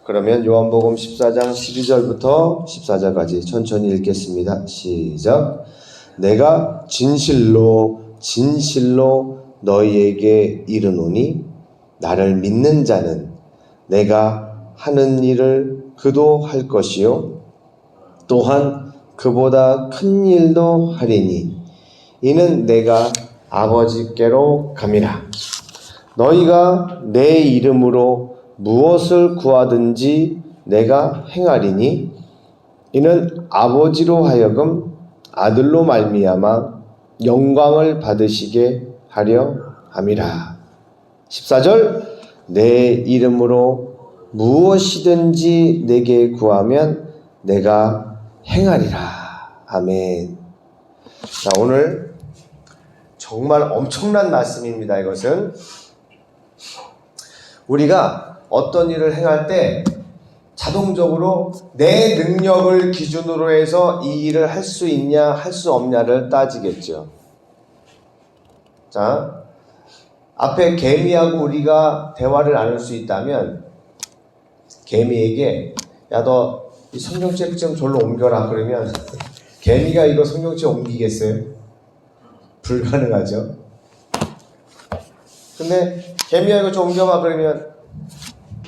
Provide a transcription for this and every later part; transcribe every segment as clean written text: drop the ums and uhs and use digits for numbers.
그러면 요한복음 14장 12절부터 14절까지 천천히 읽겠습니다. 시작. 내가 진실로 진실로 너희에게 이르노니 나를 믿는 자는 내가 하는 일을 그도 할 것이요 또한 그보다 큰 일도 하리니 이는 내가 아버지께로 감이라. 너희가 내 이름으로 무엇을 구하든지 내가 행하리니 이는 아버지로 하여금 아들로 말미암아 영광을 받으시게 하려 함이라. 14절 내 이름으로 무엇이든지 내게 구하면 내가 행하리라. 아멘. 자, 오늘 정말 엄청난 말씀입니다. 이것은 우리가 어떤 일을 행할 때 자동적으로 내 능력을 기준으로 해서 이 일을 할 수 있냐 할 수 없냐를 따지겠죠. 자, 앞에 개미하고 우리가 대화를 나눌 수 있다면 개미에게 야, 너 이 성경책 좀 절로 옮겨라 그러면 개미가 이거 성경책 옮기겠어요? 불가능하죠. 근데 개미야 이거 좀 옮겨봐 그러면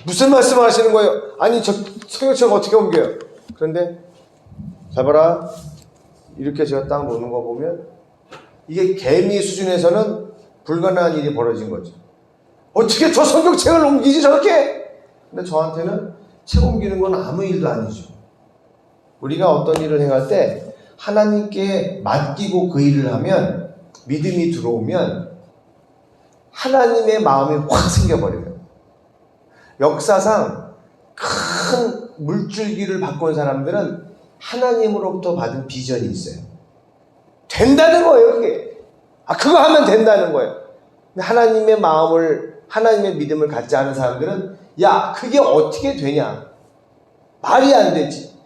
무슨 말씀을 하시는 거예요? 아니 저 성경책 어떻게 옮겨요? 그런데 잘 봐라, 이렇게 제가 딱 놓는 거 보면 이게 개미 수준에서는 불가능한 일이 벌어진 거죠. 어떻게 저 성경책을 옮기지 저렇게? 근데 저한테는 책 옮기는 건 아무 일도 아니죠. 우리가 어떤 일을 행할 때 하나님께 맡기고 그 일을 하면 믿음이 들어오면 하나님의 마음이 확 생겨버려요. 역사상 큰 물줄기를 바꾼 사람들은 하나님으로부터 받은 비전이 있어요. 된다는 거예요, 그게. 그거 하면 된다는 거예요. 근데 하나님의 마음을, 하나님의 믿음을 갖지 않은 사람들은 야, 그게 어떻게 되냐? 말이 안 되지.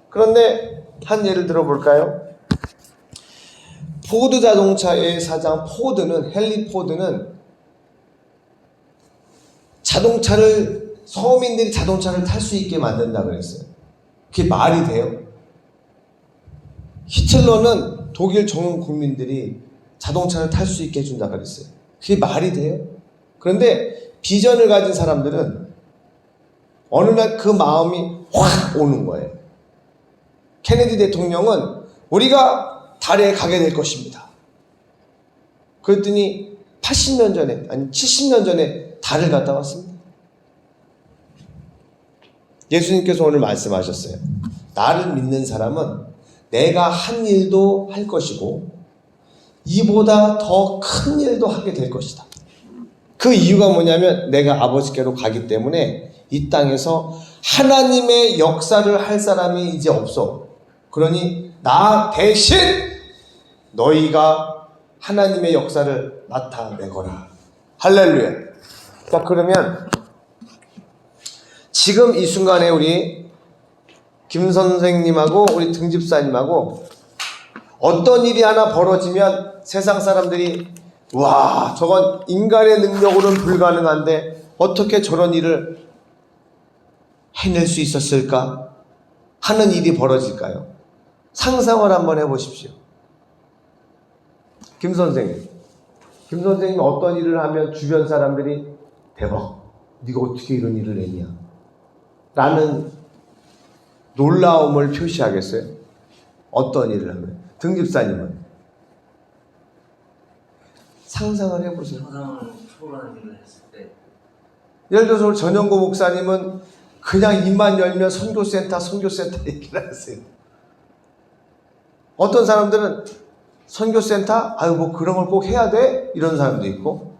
그런데 한 예를 들어볼까요? 포드 자동차의 사장 포드는, 헨리 포드는 자동차를, 서민들이 자동차를 탈 수 있게 만든다 그랬어요. 그게 말이 돼요? 히틀러는 독일 전 국민들이 자동차를 탈 수 있게 해준다 그랬어요. 그게 말이 돼요? 그런데 비전을 가진 사람들은 어느 날 그 마음이 확 오는 거예요. 케네디 대통령은 우리가 달에 가게 될 것입니다. 그랬더니 80년 전에, 아니 70년 전에 달을 갔다 왔습니다. 예수님께서 오늘 말씀하셨어요. 나를 믿는 사람은 내가 한 일도 할 것이고 이보다 더 큰 일도 하게 될 것이다. 그 이유가 뭐냐면 내가 아버지께로 가기 때문에 이 땅에서 하나님의 역사를 할 사람이 이제 없어. 그러니 나 대신 너희가 하나님의 역사를 나타내거라. 할렐루야. 자, 그러면 지금 이 순간에 우리 김 선생님하고 우리 등집사님하고 어떤 일이 하나 벌어지면 세상 사람들이 와, 저건 인간의 능력으로는 불가능한데 어떻게 저런 일을 해낼 수 있었을까 하는 일이 벌어질까요? 상상을 한번 해보십시오. 김 선생님 어떤 일을 하면 주변 사람들이 대박, 네가 어떻게 이런 일을 했냐 라는 놀라움을 표시하겠어요? 어떤 일을 하면? 등집사님은 상상을 해보세요. 초월하는 일을 했을 때, 예를 들어서 전영고 목사님은 그냥 입만 열면 선교센터 얘기를 하세요. 어떤 사람들은 선교센터? 아유, 뭐 그런 걸 꼭 해야 돼? 이런 사람도 있고,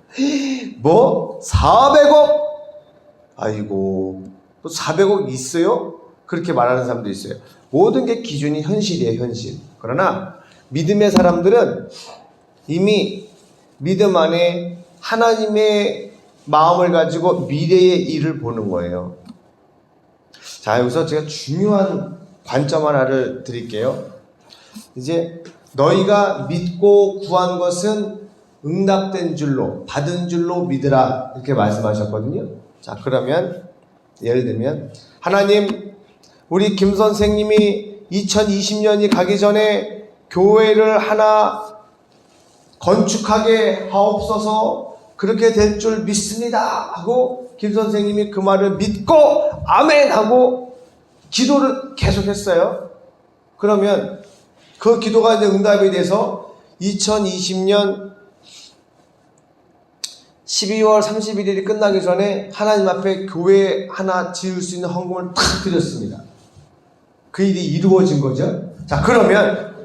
뭐 400억? 아이고, 또 400억 있어요? 그렇게 말하는 사람도 있어요. 모든 게 기준이 현실이에요, 현실. 그러나 믿음의 사람들은 이미 믿음 안에 하나님의 마음을 가지고 미래의 일을 보는 거예요. 자, 여기서 제가 중요한 관점 하나를 드릴게요. 이제 너희가 믿고 구한 것은 응답된 줄로, 받은 줄로 믿으라, 이렇게 말씀하셨거든요. 자, 그러면 예를 들면 하나님, 우리 김 선생님이 2020년이 가기 전에 교회를 하나 건축하게 하옵소서, 그렇게 될 줄 믿습니다 하고 김 선생님이 그 말을 믿고 아멘 하고 기도를 계속했어요. 그러면 그 기도가 이제 응답이 돼서 2020년 12월 31일이 끝나기 전에 하나님 앞에 교회 하나 지을 수 있는 헌금을 탁 드렸습니다. 그 일이 이루어진 거죠. 자, 그러면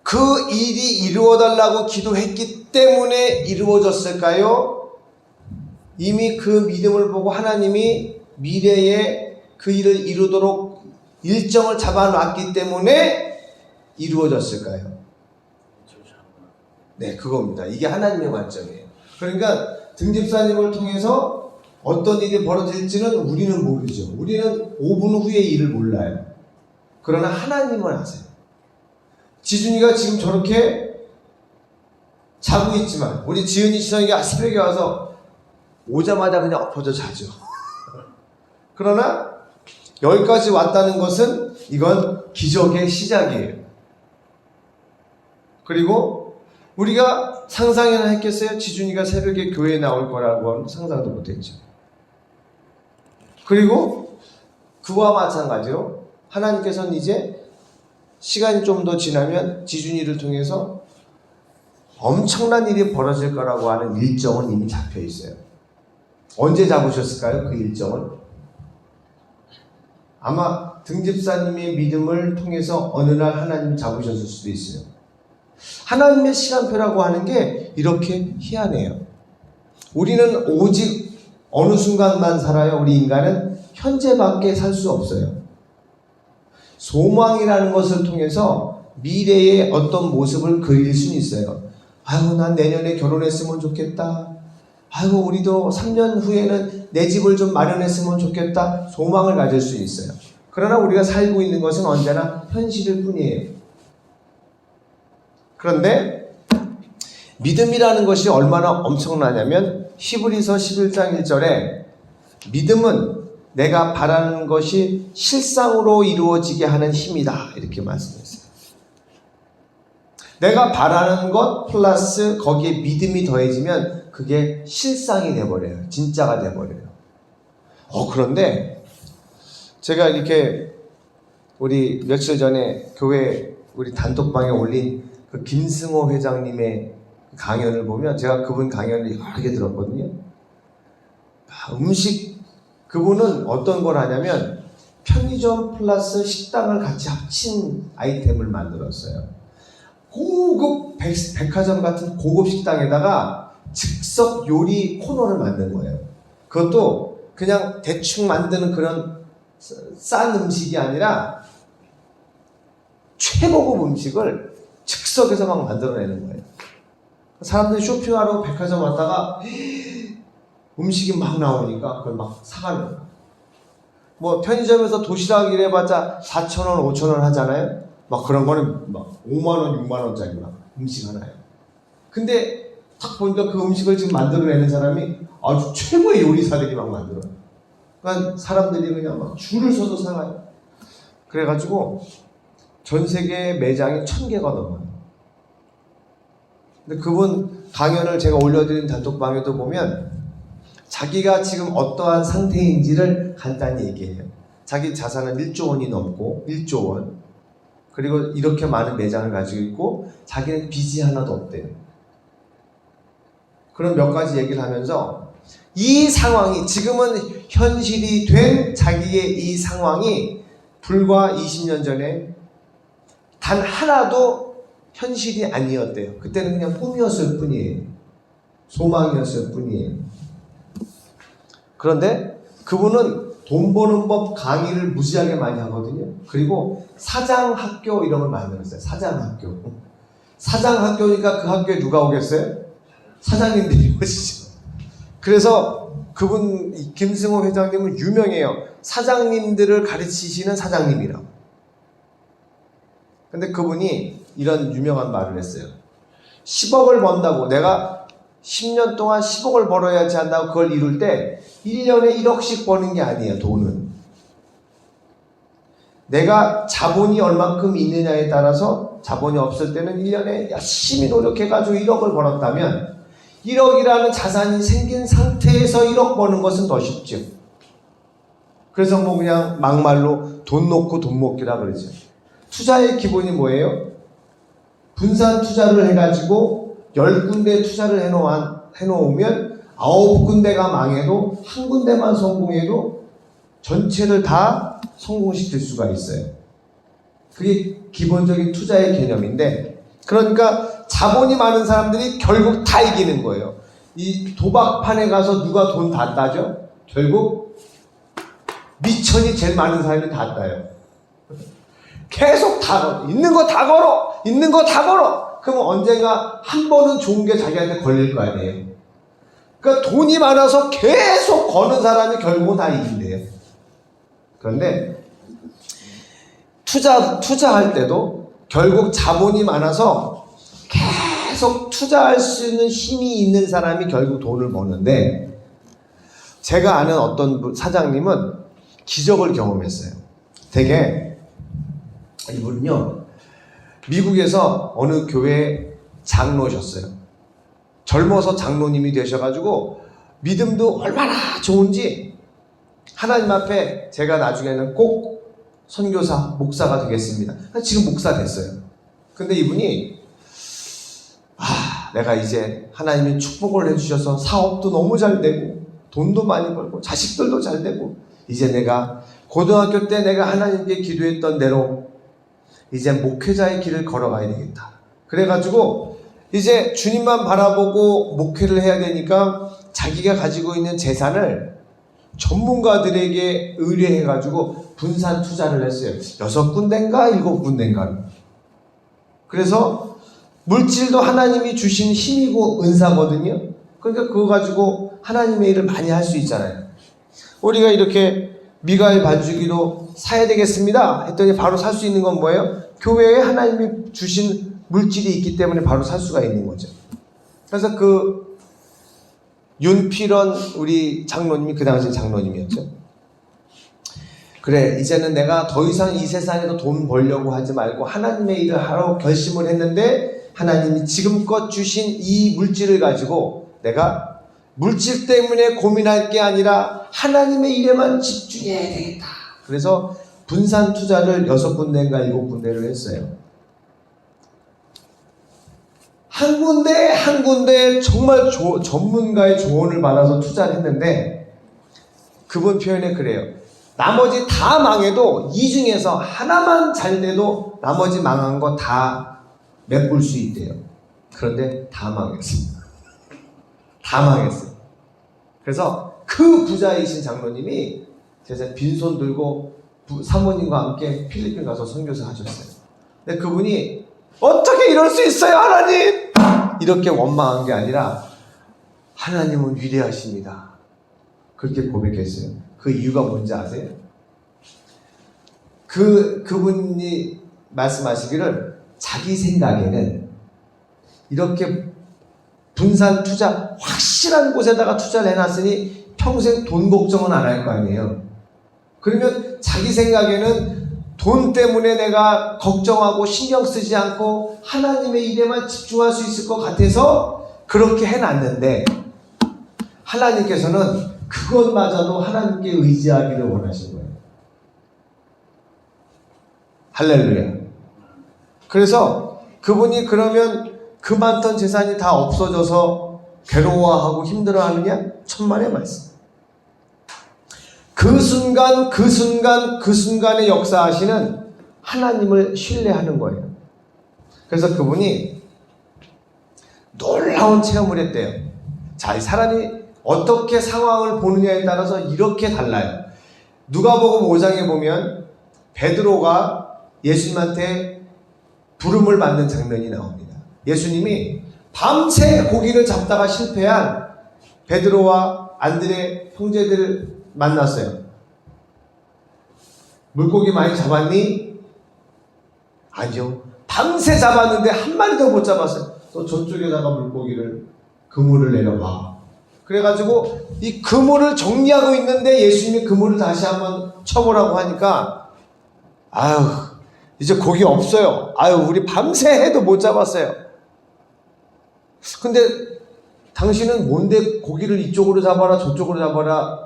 그 일이 이루어달라고 기도했기 때문에 이루어졌을까요? 이미 그 믿음을 보고 하나님이 미래에 그 일을 이루도록 일정을 잡아놨기 때문에 이루어졌을까요? 네, 그겁니다. 이게 하나님의 관점이에요. 그러니까 등집사님을 통해서 어떤 일이 벌어질지는 우리는 모르죠. 우리는 5분 후의 일을 몰라요. 그러나 하나님은 아세요. 지준이가 지금 저렇게 자고 있지만 우리 지은이 시성이가 새벽에 와서 오자마자 그냥 엎어져 자죠. 그러나 여기까지 왔다는 것은 이건 기적의 시작이에요. 그리고 우리가 상상이나 했겠어요? 지준이가 새벽에 교회에 나올 거라고 상상도 못했죠. 그리고 그와 마찬가지로 하나님께서는 이제 시간이 좀 더 지나면 지준이를 통해서 엄청난 일이 벌어질 거라고 하는 일정은 이미 잡혀 있어요. 언제 잡으셨을까요? 그 일정을? 아마 등집사님의 믿음을 통해서 어느 날 하나님이 잡으셨을 수도 있어요. 하나님의 시간표라고 하는 게 이렇게 희한해요. 우리는 오직 어느 순간만 살아요. 우리 인간은 현재밖에 살 수 없어요. 소망이라는 것을 통해서 미래의 어떤 모습을 그릴 수는 있어요. 아이고, 난 내년에 결혼했으면 좋겠다. 아이고, 우리도 3년 후에는 내 집을 좀 마련했으면 좋겠다. 소망을 가질 수 있어요. 그러나 우리가 살고 있는 것은 언제나 현실일 뿐이에요. 그런데 믿음이라는 것이 얼마나 엄청나냐면 히브리서 11장 1절에 믿음은 내가 바라는 것이 실상으로 이루어지게 하는 힘이다, 이렇게 말씀했어요. 내가 바라는 것 플러스 거기에 믿음이 더해지면 그게 실상이 돼버려요. 진짜가 돼버려요. 그런데 제가 이렇게 우리 며칠 전에 교회 우리 단톡방에 올린 그 김승호 회장님의 강연을 보면 제가 그분 강연을 여러 개 들었거든요. 그분은 어떤 걸 하냐면 편의점 플러스 식당을 같이 합친 아이템을 만들었어요. 고급 백화점 같은 고급 식당에다가 즉석 요리 코너를 만든 거예요. 그것도 그냥 대충 만드는 그런 싼 음식이 아니라 최고급 음식을 즉석에서 막 만들어내는 거예요. 사람들이 쇼핑하러 백화점 왔다가 음식이 막 나오니까 그걸 막 사가는 거예요. 뭐 편의점에서 도시락 이래봤자 4,000원, 5,000원 하잖아요. 막 그런 거는 막 5만원, 6만원짜리 막 음식 하나요. 근데 딱 보니까 그 음식을 지금 만들어내는 사람이 아주 최고의 요리사들이 막 만들어요. 그러니까 사람들이 그냥 막 줄을 서서 사가요. 그래가지고 전 세계 매장이 1,000개가 넘어요. 근데 그분 강연을 제가 올려드린 단톡방에도 보면 자기가 지금 어떠한 상태인지를 간단히 얘기해요. 자기 자산은 1조 원이 넘고 1조 원. 그리고 이렇게 많은 매장을 가지고 있고 자기는 빚이 하나도 없대요. 그런 몇 가지 얘기를 하면서 이 상황이 지금은 현실이 된 자기의 이 상황이 불과 20년 전에 단 하나도 현실이 아니었대요. 그때는 그냥 꿈이었을 뿐이에요. 소망이었을 뿐이에요. 그런데 그분은 돈 버는 법 강의를 무지하게 많이 하거든요. 그리고 사장학교 이런 걸 만들었어요. 사장학교. 사장학교니까 그 학교에 누가 오겠어요? 사장님들이 오시죠. 그래서 그분 김승호 회장님은 유명해요. 사장님들을 가르치시는 사장님이라고. 근데 그분이 이런 유명한 말을 했어요. 10억을 번다고 내가 10년 동안 10억을 벌어야지 한다고 그걸 이룰 때 1년에 1억씩 버는 게 아니에요. 돈은. 내가 자본이 얼만큼 있느냐에 따라서 자본이 없을 때는 1년에 열심히 노력해가지고 1억을 벌었다면 1억이라는 자산이 생긴 상태에서 1억 버는 것은 더 쉽죠. 그래서 뭐 그냥 막말로 돈 놓고 돈 먹기라 그러죠. 투자의 기본이 뭐예요? 분산 투자를 해가지고 10군데 투자를 해놓으면 9군데가 망해도 한 군데만 성공해도 전체를 다 성공시킬 수가 있어요. 그게 기본적인 투자의 개념인데, 그러니까 자본이 많은 사람들이 결국 다 이기는 거예요. 이 도박판에 가서 누가 돈 다 따죠? 결국 미천이 제일 많은 사람이 다 따요. 계속 다 걸어. 있는 거 다 걸어. 있는 거 다 걸어. 그럼 언젠가 한 번은 좋은 게 자기한테 걸릴 거 아니에요. 그러니까 돈이 많아서 계속 거는 사람이 결국은 다 이긴대요. 그런데 투자할 때도 결국 자본이 많아서 계속 투자할 수 있는 힘이 있는 사람이 결국 돈을 버는데, 제가 아는 어떤 사장님은 기적을 경험했어요. 되게 이분은요, 미국에서 어느 교회 장로셨어요. 젊어서 장로님이 되셔가지고 믿음도 얼마나 좋은지 하나님 앞에 제가 나중에는 꼭 선교사, 목사가 되겠습니다. 지금 목사 됐어요. 근데 이분이 내가 이제 하나님이 축복을 해주셔서 사업도 너무 잘 되고 돈도 많이 벌고 자식들도 잘 되고 이제 내가 고등학교 때 내가 하나님께 기도했던 대로 이제 목회자의 길을 걸어가야 되겠다. 그래가지고 이제 주님만 바라보고 목회를 해야 되니까 자기가 가지고 있는 재산을 전문가들에게 의뢰해가지고 분산 투자를 했어요. 6군데인가 7군데인가. 그래서 물질도 하나님이 주신 힘이고 은사거든요. 그러니까 그거 가지고 하나님의 일을 많이 할 수 있잖아요. 우리가 이렇게 미가엘 반주기도 사야 되겠습니다 했더니 바로 살 수 있는 건 뭐예요? 교회에 하나님이 주신 물질이 있기 때문에 바로 살 수가 있는 거죠. 그래서 그 윤필원 우리 장로님이 그 당시 장로님이었죠. 그래, 이제는 내가 더 이상 이 세상에서 돈 벌려고 하지 말고 하나님의 일을 하러 결심을 했는데, 하나님이 지금껏 주신 이 물질을 가지고 내가 물질 때문에 고민할 게 아니라 하나님의 일에만 집중해야 되겠다. 그래서 분산 투자를 6군데인가 7군데를 했어요. 한 군데 정말 전문가의 조언을 받아서 투자를 했는데, 그분 표현에 그래요. 나머지 다 망해도 이 중에서 하나만 잘 돼도 나머지 망한 거 다 메꿀 수 있대요. 그런데 다 망했습니다. 다 망했어요. 그래서 그 부자이신 장로님이 제가 빈손 들고 사모님과 함께 필리핀 가서 선교사 하셨어요. 근데 그분이 어떻게 이럴 수 있어요, 하나님! 이렇게 원망한 게 아니라 하나님은 위대하십니다. 그렇게 고백했어요. 그 이유가 뭔지 아세요? 그분이 말씀하시기를 자기 생각에는 이렇게 분산 투자, 확실한 곳에다가 투자를 해놨으니 평생 돈 걱정은 안 할 거 아니에요. 그러면 자기 생각에는 돈 때문에 내가 걱정하고 신경 쓰지 않고 하나님의 일에만 집중할 수 있을 것 같아서 그렇게 해놨는데, 하나님께서는 그것마저도 하나님께 의지하기를 원하신 거예요. 할렐루야. 그래서 그분이 그러면 그 많던 재산이 다 없어져서 괴로워하고 힘들어하느냐? 천만의 말씀. 그 순간에 역사하시는 하나님을 신뢰하는 거예요. 그래서 그분이 놀라운 체험을 했대요. 자, 이 사람이 어떻게 상황을 보느냐에 따라서 이렇게 달라요. 누가복음 5장에 보면 베드로가 예수님한테 부름을 받는 장면이 나옵니다. 예수님이 밤새 고기를 잡다가 실패한 베드로와 안드레 형제들을 만났어요. 물고기 많이 잡았니? 아니요. 밤새 잡았는데 한 마리도 못 잡았어요. 또 저쪽에다가 물고기를 그물을 내려봐. 그래가지고 이 그물을 정리하고 있는데 예수님이 그물을 다시 한번 쳐보라고 하니까 아유 이제 고기 없어요. 아유 우리 밤새 해도 못 잡았어요. 근데 당신은 뭔데 고기를 이쪽으로 잡아라 저쪽으로 잡아라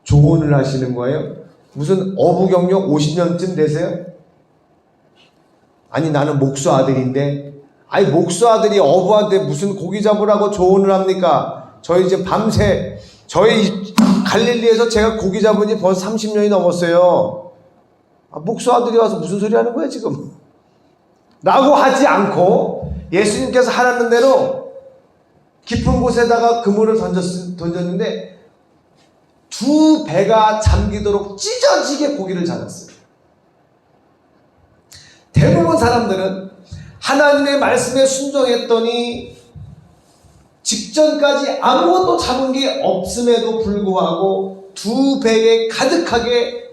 조언을 하시는 거예요? 무슨 어부 경력 50년쯤 되세요? 아니 나는 목수 아들인데 아니 목수 아들이 어부한테 무슨 고기 잡으라고 조언을 합니까? 저희 이제 밤새 저희 갈릴리에서 제가 고기 잡은 지 벌써 30년이 넘었어요. 목수 아들이 와서 무슨 소리 하는 거야 지금? 라고 하지 않고 예수님께서 하라는 대로 깊은 곳에다가 그물을 던졌는데 두 배가 잠기도록 찢어지게 고기를 잡았어요. 대부분 사람들은 하나님의 말씀에 순종했더니 직전까지 아무것도 잡은 게 없음에도 불구하고 두 배에 가득하게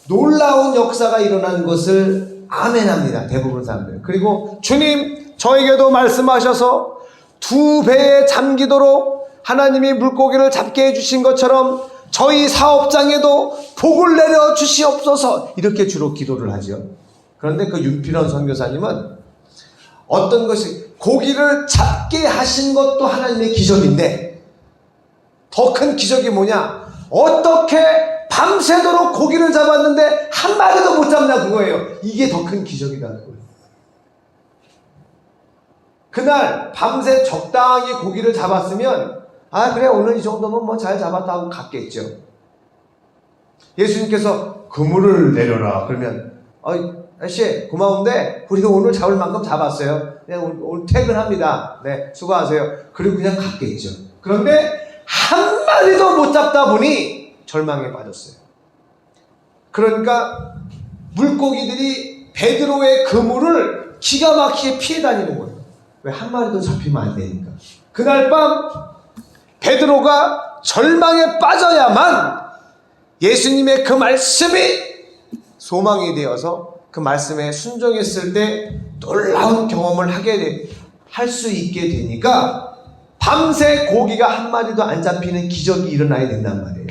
놀라운 역사가 일어난 것을 아멘합니다. 대부분 사람들. 그리고 주님 저에게도 말씀하셔서 두 배에 잠기도록 하나님이 물고기를 잡게 해주신 것처럼 저희 사업장에도 복을 내려 주시옵소서 이렇게 주로 기도를 하죠. 그런데 그 윤필원 선교사님은 어떤 것이 고기를 잡게 하신 것도 하나님의 기적인데 더 큰 기적이 뭐냐? 어떻게 밤새도록 고기를 잡았는데 한 마리도 못 잡냐 그거예요. 이게 더 큰 기적이라는 거예요. 그날 밤새 적당히 고기를 잡았으면 아 그래 오늘 이 정도면 뭐 잘 잡았다 하고 갔겠죠. 예수님께서 그물을 내려라 그러면 아저씨 고마운데 우리가 오늘 잡을 만큼 잡았어요. 그냥 오늘 퇴근합니다. 네 수고하세요. 그리고 그냥 갔겠죠. 그런데 한 마리도 못 잡다 보니 절망에 빠졌어요. 그러니까 물고기들이 베드로의 그물을 기가 막히게 피해 다니는 거예요. 왜 한 마리도 잡히면 안 되니까. 그날 밤 베드로가 절망에 빠져야만 예수님의 그 말씀이 소망이 되어서 그 말씀에 순종했을 때 놀라운 경험을 할 수 있게 되니까 밤새 고기가 한 마리도 안 잡히는 기적이 일어나야 된단 말이에요.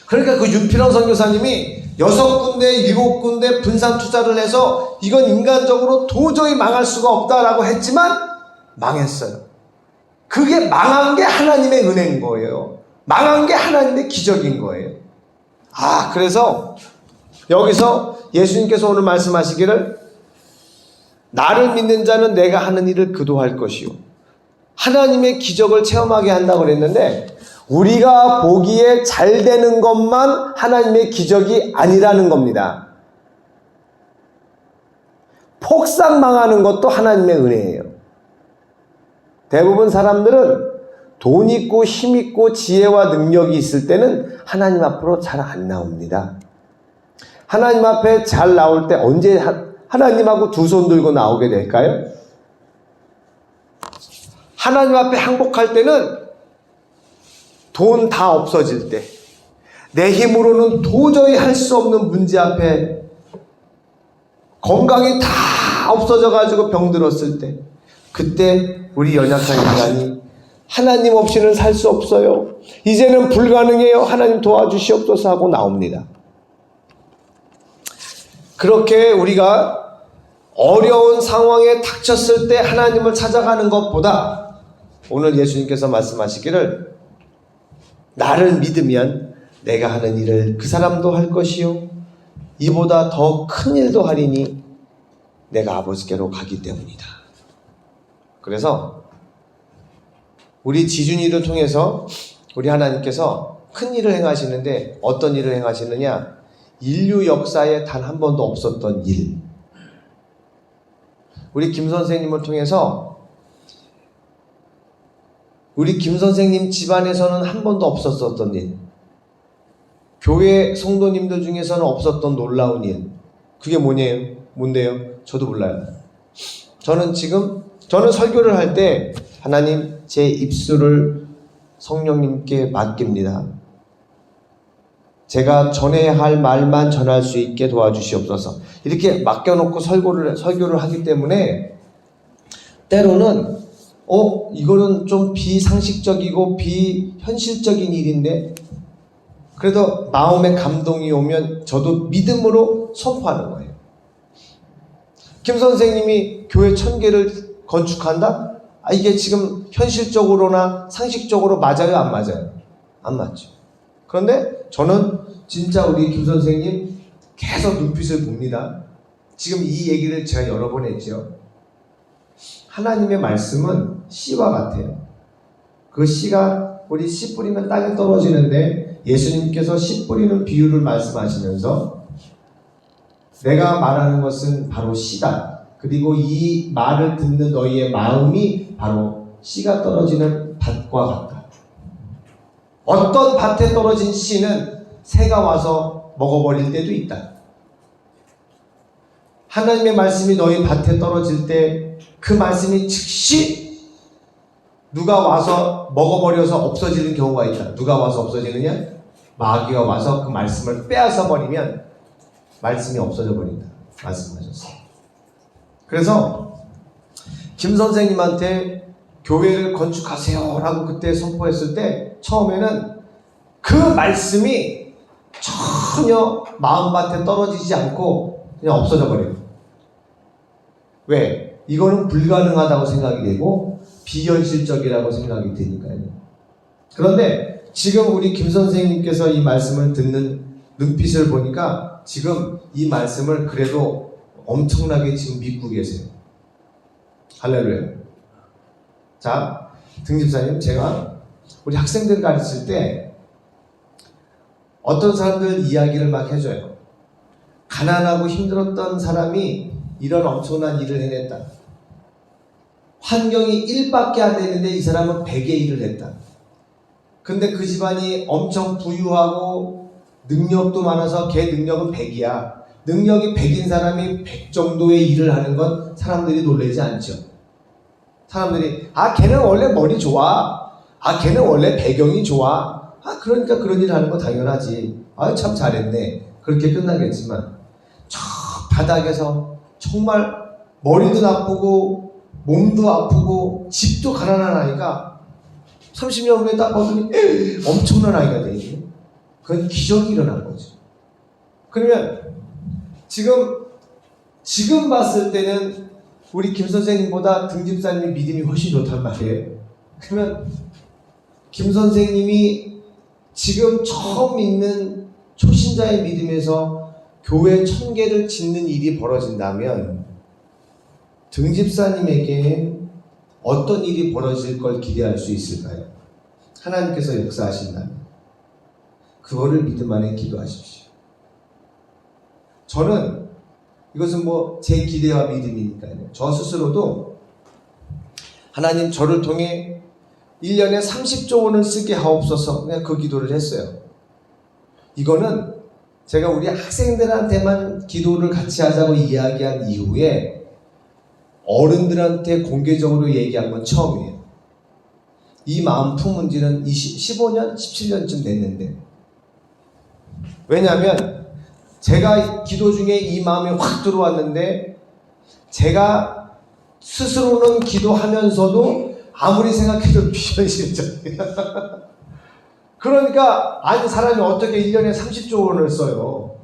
그러니까 그 윤필원 선교사님이 6군데 7군데 분산 투자를 해서 이건 인간적으로 도저히 망할 수가 없다라고 했지만 망했어요. 그게 망한 게 하나님의 은혜인 거예요. 망한 게 하나님의 기적인 거예요. 그래서 여기서 예수님께서 오늘 말씀하시기를 나를 믿는 자는 내가 하는 일을 그도 할 것이요. 하나님의 기적을 체험하게 한다고 그랬는데 우리가 보기에 잘 되는 것만 하나님의 기적이 아니라는 겁니다. 폭삭 망하는 것도 하나님의 은혜예요. 대부분 사람들은 돈 있고 힘 있고 지혜와 능력이 있을 때는 하나님 앞으로 잘 안 나옵니다. 하나님 앞에 잘 나올 때 언제 하나님하고 두 손 들고 나오게 될까요? 하나님 앞에 항복할 때는 돈 다 없어질 때, 내 힘으로는 도저히 할 수 없는 문제 앞에 건강이 다 없어져가지고 병들었을 때, 그때 우리 연약한 인간이 하나님 없이는 살 수 없어요. 이제는 불가능해요. 하나님 도와주시옵소서 하고 나옵니다. 그렇게 우리가 어려운 상황에 닥쳤을 때 하나님을 찾아가는 것보다 오늘 예수님께서 말씀하시기를 나를 믿으면 내가 하는 일을 그 사람도 할 것이요 이보다 더 큰 일도 하리니 내가 아버지께로 가기 때문이다. 그래서 우리 지준이를 통해서 우리 하나님께서 큰 일을 행하시는데 어떤 일을 행하시느냐? 인류 역사에 단 한 번도 없었던 일. 우리 김 선생님을 통해서 우리 김 선생님 집안에서는 한 번도 없었던 일. 교회 성도님들 중에서는 없었던 놀라운 일. 그게 뭔데요? 저도 몰라요. 저는 설교를 할 때 하나님 제 입술을 성령님께 맡깁니다. 제가 전해야 할 말만 전할 수 있게 도와주시옵소서. 이렇게 맡겨놓고 설교를 하기 때문에 때로는 이거는 좀 비상식적이고 비현실적인 일인데, 그래도 마음의 감동이 오면 저도 믿음으로 선포하는 거예요. 김 선생님이 교회 1000개를 건축한다? 이게 지금 현실적으로나 상식적으로 맞아요? 안 맞아요? 안 맞죠. 그런데 저는 진짜 우리 김 선생님 계속 눈빛을 봅니다. 지금 이 얘기를 제가 여러 번 했죠. 하나님의 말씀은 씨와 같아요. 그 씨가 우리 씨 뿌리면 땅에 떨어지는데, 예수님께서 씨 뿌리는 비유를 말씀하시면서 내가 말하는 것은 바로 씨다. 그리고 이 말을 듣는 너희의 마음이 바로 씨가 떨어지는 밭과 같다. 어떤 밭에 떨어진 씨는 새가 와서 먹어버릴 때도 있다. 하나님의 말씀이 너희 밭에 떨어질 때 그 말씀이 즉시 누가 와서 먹어버려서 없어지는 경우가 있다. 누가 와서 없어지느냐? 마귀가 와서 그 말씀을 빼앗아 버리면 말씀이 없어져 버린다 말씀하셨어요. 그래서 김 선생님한테 교회를 건축하세요 라고 그때 선포했을 때 처음에는 그 말씀이 전혀 마음밭에 떨어지지 않고 그냥 없어져 버려요. 왜? 이거는 불가능하다고 생각이 되고 비현실적이라고 생각이 되니까요. 그런데 지금 우리 김 선생님께서 이 말씀을 듣는 눈빛을 보니까 지금 이 말씀을 그래도 엄청나게 지금 믿고 계세요. 할렐루야. 자, 등집사님, 제가 우리 학생들 가르칠 때 어떤 사람들 이야기를 막 해줘요. 가난하고 힘들었던 사람이 이런 엄청난 일을 해냈다. 환경이 1밖에 안 되는데 이 사람은 100의 일을 했다. 근데 그 집안이 엄청 부유하고 능력도 많아서 걔 능력은 100이야. 능력이 100인 사람이 100 정도의 일을 하는 건 사람들이 놀라지 않죠. 사람들이 걔는 원래 머리 좋아. 걔는 원래 배경이 좋아. 그러니까 그런 일을 하는 거 당연하지. 참 잘했네. 그렇게 끝나겠지만 저 바닥에서 정말 머리도 나쁘고 몸도 아프고 집도 가난한 아이가 30년 후에 딱 보더니 엄청난 아이가 되죠. 그건 기적이 일어난 거죠. 그러면 지금 봤을 때는 우리 김 선생님보다 등집사님의 믿음이 훨씬 좋단 말이에요. 그러면 김 선생님이 지금 처음 믿는 초신자의 믿음에서 교회 1000개를 짓는 일이 벌어진다면 등집사님에게 어떤 일이 벌어질 걸 기대할 수 있을까요? 하나님께서 역사하신다면 그거를 믿음 안에 기도하십시오. 저는 이것은 제 기대와 믿음이니까요. 저 스스로도 하나님 저를 통해 1년에 30조 원을 쓰게 하옵소서 그냥 그 기도를 했어요. 이거는 제가 우리 학생들한테만 기도를 같이 하자고 이야기한 이후에 어른들한테 공개적으로 얘기한 건 처음이에요. 이 마음 품은 지는 15년, 17년쯤 됐는데, 왜냐하면 제가 기도 중에 이 마음이 확 들어왔는데 제가 스스로는 기도하면서도 아무리 생각해도 비현실적이에요. 그러니까 사람이 어떻게 1년에 30조 원을 써요.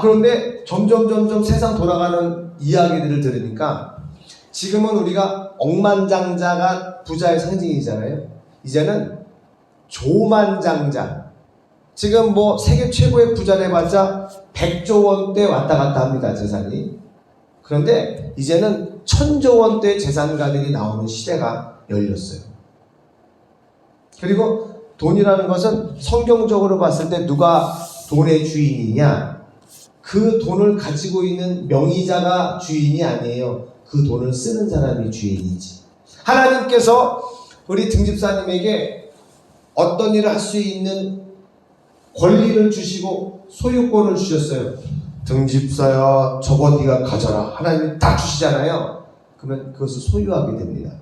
그런데 점점 세상 돌아가는 이야기들을 들으니까 지금은 우리가 억만장자가 부자의 상징이잖아요. 이제는 조만장자. 지금 세계 최고의 부자를 해봤자 100조 원대 왔다 갔다 합니다, 재산이. 그런데 이제는 1000조 원대 재산가들이 나오는 시대가 열렸어요. 그리고 돈이라는 것은 성경적으로 봤을 때 누가 돈의 주인이냐? 그 돈을 가지고 있는 명의자가 주인이 아니에요. 그 돈을 쓰는 사람이 주인이지. 하나님께서 우리 등집사님에게 어떤 일을 할 수 있는 권리를 주시고 소유권을 주셨어요. 등집사야, 저거 네가 가져라. 하나님이 딱 주시잖아요. 그러면 그것을 소유하게 됩니다.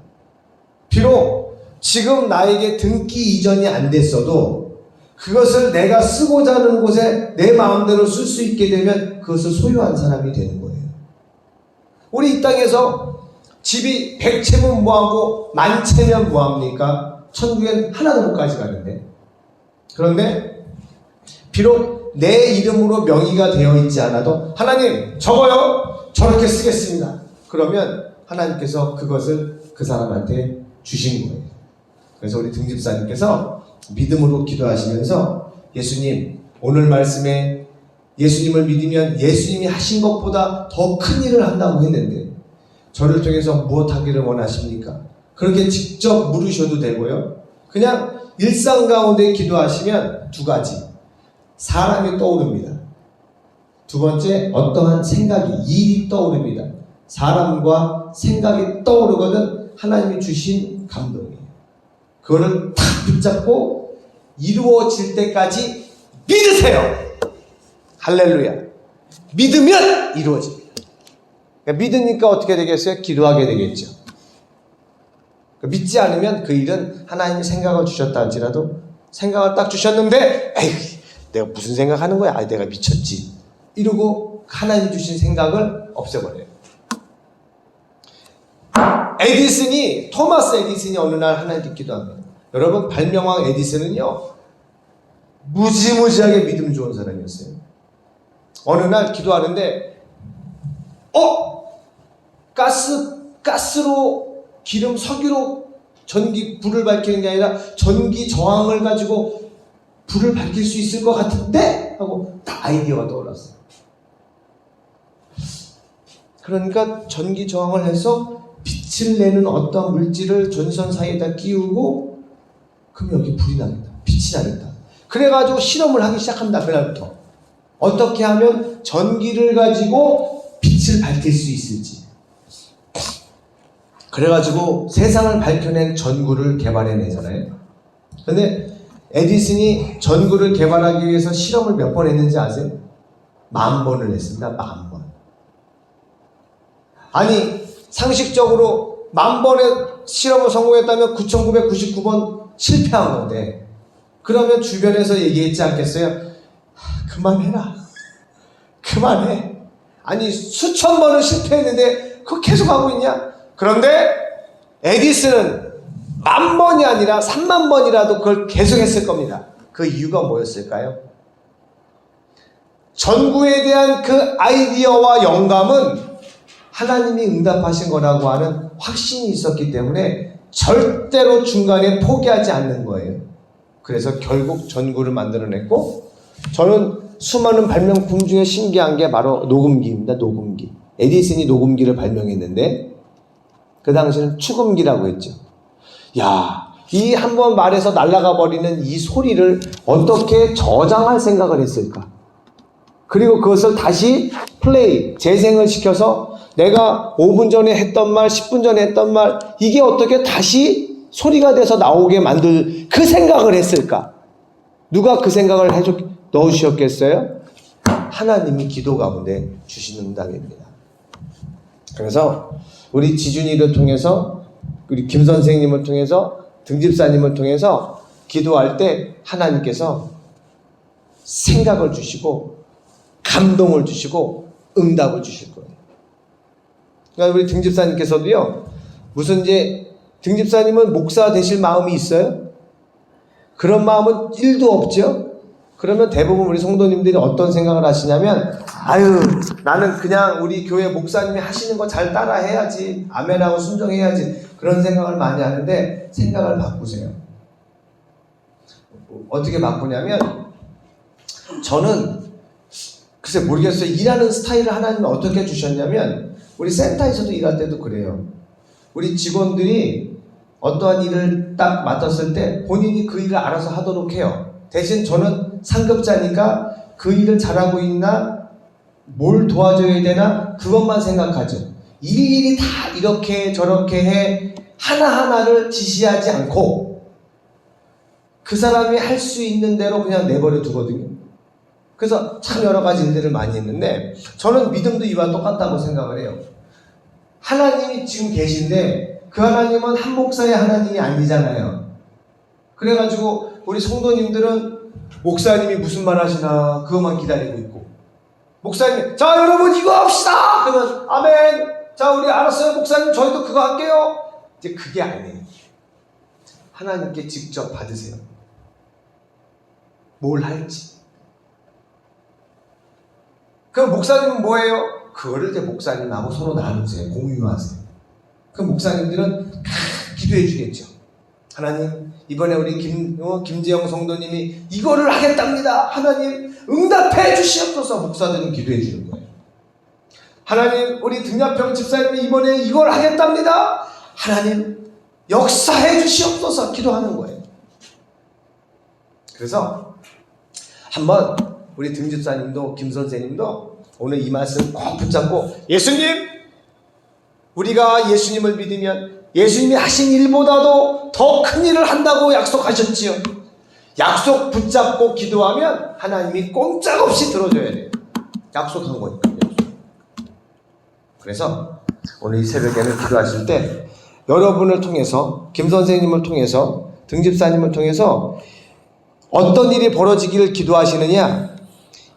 비록 지금 나에게 등기 이전이 안 됐어도 그것을 내가 쓰고자 하는 곳에 내 마음대로 쓸 수 있게 되면 그것을 소유한 사람이 되는 거예요. 우리 이 땅에서 집이 100채면 뭐하고 10,000채면 뭐합니까? 천국엔 하나도 못 가져가는데. 그런데 비록 내 이름으로 명의가 되어 있지 않아도 하나님 적어요. 저렇게 쓰겠습니다. 그러면 하나님께서 그것을 그 사람한테 주신 거예요. 그래서 우리 등집사님께서 믿음으로 기도하시면서 예수님, 오늘 말씀에 예수님을 믿으면 예수님이 하신 것보다 더 큰 일을 한다고 했는데 저를 통해서 무엇 하기를 원하십니까? 그렇게 직접 물으셔도 되고요. 그냥 일상 가운데 기도하시면 두 가지. 사람이 떠오릅니다. 두 번째, 어떠한 생각이, 일이 떠오릅니다. 사람과 생각이 떠오르거든 하나님이 주신 감동이에요. 그거를 탁 붙잡고 이루어질 때까지 믿으세요. 할렐루야. 믿으면 이루어집니다. 그러니까 믿으니까 어떻게 되겠어요? 기도하게 되겠죠. 그러니까 믿지 않으면 그 일은 하나님이 생각을 주셨다 할지라도 생각을 딱 주셨는데 에이, 내가 무슨 생각하는 거야? 아, 내가 미쳤지. 이러고 하나님 주신 생각을 없애버려요. 토마스 에디슨이 어느 날 하나님께 기도합니다. 여러분, 발명왕 에디슨은요, 무지무지하게 믿음 좋은 사람이었어요. 어느 날 기도하는데, 가스로, 기름, 석유로 불을 밝히는 게 아니라 전기 저항을 가지고 불을 밝힐 수 있을 것 같은데? 하고 딱 아이디어가 떠올랐어요. 그러니까 전기 저항을 해서 빛을 내는 어떤 물질을 전선 사이에다 끼우고 그럼 여기 불이 나겠다. 빛이 나겠다. 그래가지고 실험을 하기 시작합니다. 그날부터. 어떻게 하면 전기를 가지고 빛을 밝힐 수 있을지. 그래가지고 세상을 밝혀낸 전구를 개발해내잖아요. 근데 에디슨이 전구를 개발하기 위해서 실험을 몇 번 했는지 아세요? 10,000번을 했습니다. 10,000번. 아니, 상식적으로 10,000번의 실험을 성공했다면 9,999번 실패한 건데, 그러면 주변에서 얘기했지 않겠어요? 그만해라. 그만해. 아니, 수천 번을 실패했는데 그거 계속 하고 있냐? 그런데 에디슨은 10,000번이 아니라 30,000번이라도 그걸 계속 했을 겁니다. 그 이유가 뭐였을까요? 전구에 대한 그 아이디어와 영감은 하나님이 응답하신 거라고 하는 확신이 있었기 때문에 절대로 중간에 포기하지 않는 거예요. 그래서 결국 전구를 만들어냈고, 저는 수많은 발명품 중에 신기한 게 바로 녹음기입니다. 녹음기. 에디슨이 녹음기를 발명했는데 그 당시는 축음기라고 했죠. 야, 이 한번 말해서 날아가 버리는 이 소리를 어떻게 저장할 생각을 했을까? 그리고 그것을 다시 재생을 시켜서 내가 5분 전에 했던 말, 10분 전에 했던 말, 이게 어떻게 다시 소리가 돼서 나오게 만들 그 생각을 했을까? 누가 그 생각을 넣으셨겠어요? 하나님이 기도 가운데 주시는 응답입니다. 그래서 우리 지준이를 통해서, 우리 김 선생님을 통해서, 등집사님을 통해서 기도할 때 하나님께서 생각을 주시고 감동을 주시고 응답을 주실 거예요. 그러니까 우리 등집사님께서도요, 무슨 이제 등집사님은 목사 되실 마음이 있어요? 그런 마음은 1도 없죠? 그러면 대부분 우리 성도님들이 어떤 생각을 하시냐면, 아유, 나는 그냥 우리 교회 목사님이 하시는 거 잘 따라 해야지, 아멘하고 순종해야지, 그런 생각을 많이 하는데, 생각을 바꾸세요. 어떻게 바꾸냐면, 저는 글쎄 모르겠어요. 일하는 스타일을 하나님이 어떻게 주셨냐면, 우리 센터에서도 일할 때도 그래요. 우리 직원들이 어떠한 일을 딱 맡았을 때 본인이 그 일을 알아서 하도록 해요. 대신 저는 상급자니까 그 일을 잘하고 있나, 뭘 도와줘야 되나, 그것만 생각하죠. 일일이 다 이렇게 저렇게 해 하나하나를 지시하지 않고 그 사람이 할 수 있는 대로 그냥 내버려 두거든요. 그래서 참 여러 가지 일들을 많이 했는데, 저는 믿음도 이와 똑같다고 생각을 해요. 하나님이 지금 계신데 그 하나님은 한 목사의 하나님이 아니잖아요. 그래가지고 우리 성도님들은 목사님이 무슨 말 하시나 그것만 기다리고 있고, 목사님 자 여러분 이거 합시다 그러면 아멘, 자, 우리 알았어요, 목사님. 저희도 그거 할게요. 이제 그게 아니에요. 하나님께 직접 받으세요. 뭘 할지. 그럼 목사님은 뭐예요? 그거를 이제 목사님하고 서로 나누세요. 공유하세요. 그럼 목사님들은 다 기도해 주겠죠. 하나님, 이번에 우리 김재영 성도님이 이거를 하겠답니다. 하나님, 응답해 주시옵소서. 목사들은 기도해 주는 거예요. 하나님, 우리 등야평 집사님이 이번에 이걸 하겠답니다. 하나님, 역사해 주시옵소서. 기도하는 거예요. 그래서 한번 우리 등집사님도 김 선생님도 오늘 이 말씀 꼭 붙잡고, 예수님, 우리가 예수님을 믿으면 예수님이 하신 일보다도 더 큰 일을 한다고 약속하셨지요. 약속 붙잡고 기도하면 하나님이 꼼짝없이 들어줘야 돼요. 약속한 거니까요. 그래서 오늘 이 새벽에는 기도하실 때 여러분을 통해서, 김 선생님을 통해서, 등집사님을 통해서 어떤 일이 벌어지기를 기도하시느냐?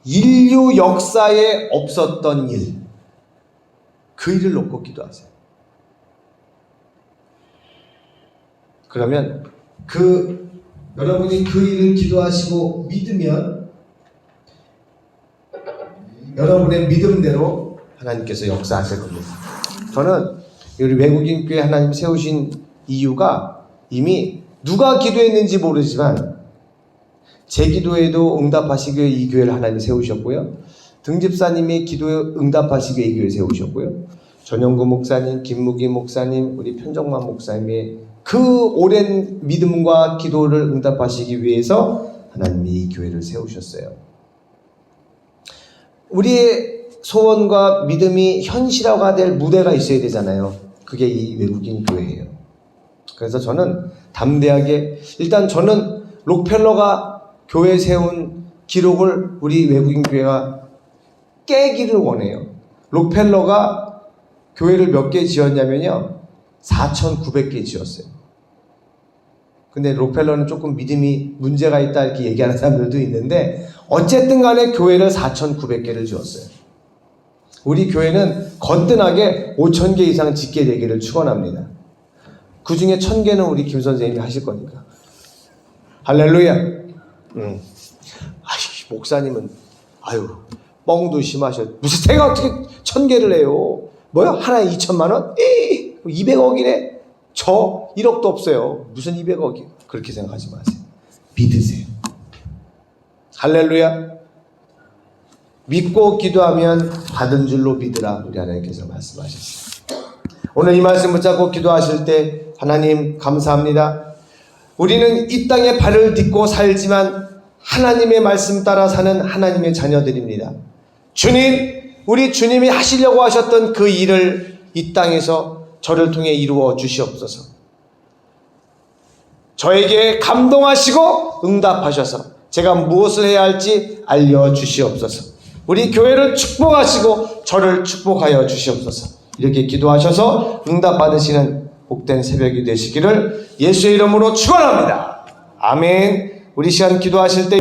인류 역사에 없었던 일, 그 일을 놓고 기도하세요. 그러면 여러분이 그 일을 기도하시고 믿으면 여러분의 믿음대로 하나님께서 역사하실 겁니다. 저는 우리 외국인 교회 하나님 세우신 이유가 이미 누가 기도했는지 모르지만 제 기도에도 응답하시기 위해 이 교회를 하나님 세우셨고요. 등집사님의 기도에 응답하시기 위해 이 교회를 세우셨고요. 전영구 목사님, 김무기 목사님, 우리 편정만 목사님의 그 오랜 믿음과 기도를 응답하시기 위해서 하나님이 이 교회를 세우셨어요. 우리의 소원과 믿음이 현실화가 될 무대가 있어야 되잖아요. 그게 이 외국인 교회예요. 그래서 저는 담대하게, 일단 저는 록펠러가 교회 세운 기록을 우리 외국인 교회가 깨기를 원해요. 록펠러가 교회를 몇 개 지었냐면요, 4,900개 지었어요. 근데 록펠러는 조금 믿음이 문제가 있다 이렇게 얘기하는 사람들도 있는데, 어쨌든 간에 교회를 4,900개를 지었어요. 우리 교회는 거뜬하게 5,000개 이상 짓게 되기를 축원합니다. 그 중에 1,000개는 우리 김 선생님이 하실 거니까. 할렐루야. 목사님은 뻥도 심하셔. 무슨 제가 어떻게 1,000개를 해요? 뭐야? 하나에 2천만 원? 200억이네? 저 1억도 없어요. 무슨 200억이요? 그렇게 생각하지 마세요. 믿으세요. 할렐루야. 믿고 기도하면 받은 줄로 믿으라, 우리 하나님께서 말씀하셨어요. 오늘 이 말씀 붙잡고 기도하실 때 하나님 감사합니다. 우리는 이 땅에 발을 딛고 살지만 하나님의 말씀 따라 사는 하나님의 자녀들입니다. 주님, 우리 주님이 하시려고 하셨던 그 일을 이 땅에서 저를 통해 이루어 주시옵소서. 저에게 감동하시고 응답하셔서 제가 무엇을 해야 할지 알려주시옵소서. 우리 교회를 축복하시고 저를 축복하여 주시옵소서. 이렇게 기도하셔서 응답받으시는 복된 새벽이 되시기를 예수의 이름으로 축원합니다. 아멘. 우리 시간 기도하실 때